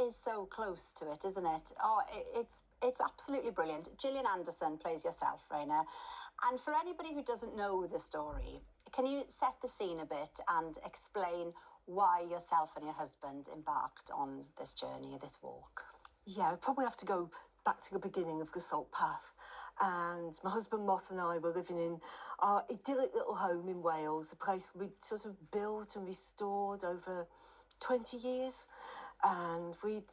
is so close to it, isn't it? Oh, it's absolutely brilliant. Gillian Anderson plays yourself, Raynor. And for anybody who doesn't know the story, can you set the scene a bit and explain why yourself and your husband embarked on this journey, this walk? Yeah, I probably have to go back to the beginning of the Salt Path. And my husband Moth and I were living in our idyllic little home in Wales, a place we'd sort of built and restored over 20 years. And we'd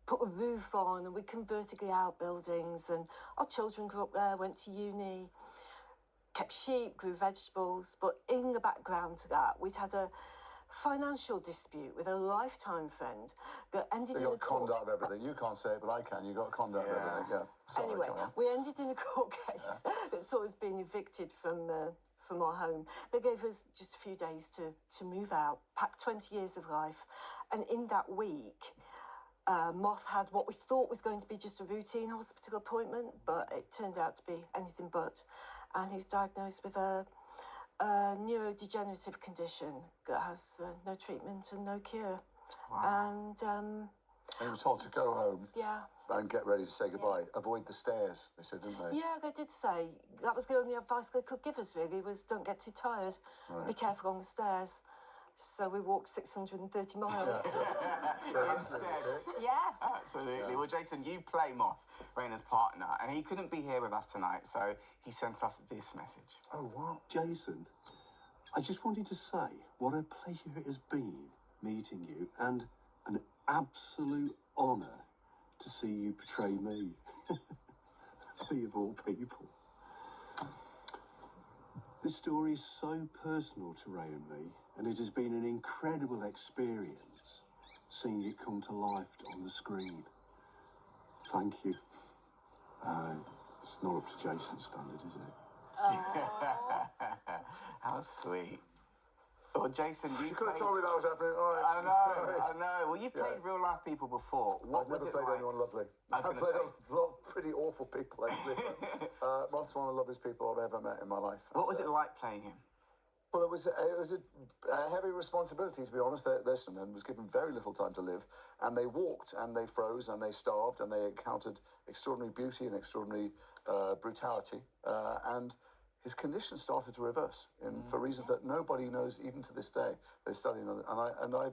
put a roof on and we converted the outbuildings, and our children grew up there, went to uni, kept sheep, grew vegetables. But in the background to that, we'd had a financial dispute with a lifetime friend that ended in a court. Conned out of everything. You can't say it, but I can. You got conned out of everything. Yeah. Sorry, anyway, we ended in a court case that saw us being evicted from our home. They gave us just a few days to move out, pack 20 years of life, and in that week, Moth had what we thought was going to be just a routine hospital appointment, but it turned out to be anything but. And he was diagnosed with a neurodegenerative condition that has no treatment and no cure. Wow. And you were told to go home. Yeah. And get ready to say goodbye. Yeah. Avoid the stairs, they said, didn't they? Yeah, they did say. That was the only advice they could give us, really, was don't get too tired. Right. Be careful on the stairs. So we walked 630 miles. Yeah. Instead. Yeah. Absolutely. Yeah. Well, Jason, you play Moth, Raynor's partner, and he couldn't be here with us tonight, so he sent us this message. Oh, what? Jason, I just wanted to say what a pleasure it has been meeting you, and an absolute honour to see you portray me. Me of all people. This story is so personal to Ray and me, and it has been an incredible experience seeing it come to life on the screen. Thank you. It's not up to Jason's standard, is it? Oh. How sweet. Well, Jason, you could have told me that was happening. All right. I know. Well, you've played real life people before. I've never played anyone lovely. I've played a lot of pretty awful people, actually. Moth's one of the loveliest people I've ever met in my life. What was it like playing him? Well, it was a heavy responsibility, to be honest. Listen, and was given very little time to live. And they walked, and they froze, and they starved, and they encountered extraordinary beauty and extraordinary brutality. And his condition started to reverse, for reasons that nobody knows even to this day. They're studying, and I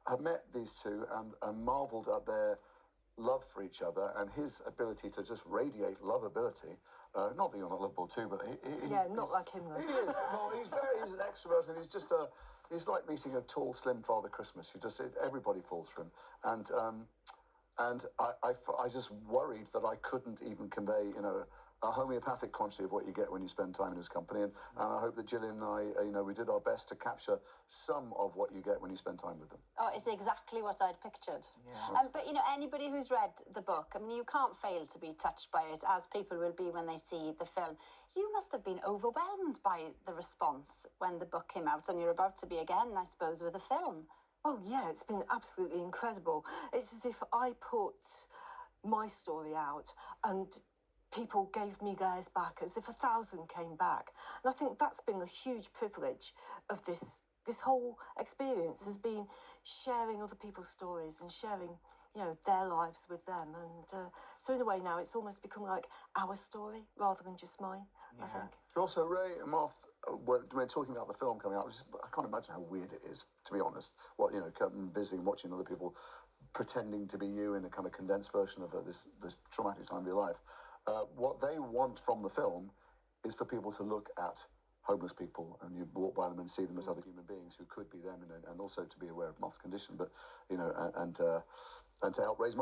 have met these two and marvelled at their love for each other and his ability to just radiate lovability. Not that you're not lovable too, but he's not like him though. He is. Well, he's an extrovert, and he's like meeting a tall, slim Father Christmas. Everybody falls for him, and I just worried that I couldn't even convey, a homeopathic quantity of what you get when you spend time in his company, and I hope that Gillian and I, we did our best to capture some of what you get when you spend time with them. Oh, it's exactly what I'd pictured. Yeah. But, anybody who's read the book, I mean, you can't fail to be touched by it, as people will be when they see the film. You must have been overwhelmed by the response when the book came out, and you're about to be again, I suppose, with a film. Oh, yeah, it's been absolutely incredible. It's as if I put my story out and people gave me theirs back, as if 1,000 came back. And I think that's been a huge privilege of this whole experience, has been sharing other people's stories and sharing, their lives with them. And so in a way now, it's almost become like our story rather than just mine, I think. Also, Ray and Moth, when talking about the film coming out, I can't imagine how weird it is, to be honest. Visiting, watching other people pretending to be you in a kind of condensed version of this traumatic time of your life. What they want from the film is for people to look at homeless people, and you walk by them and see them as other human beings who could be them, and also to be aware of Moth's condition, but and to help raise money.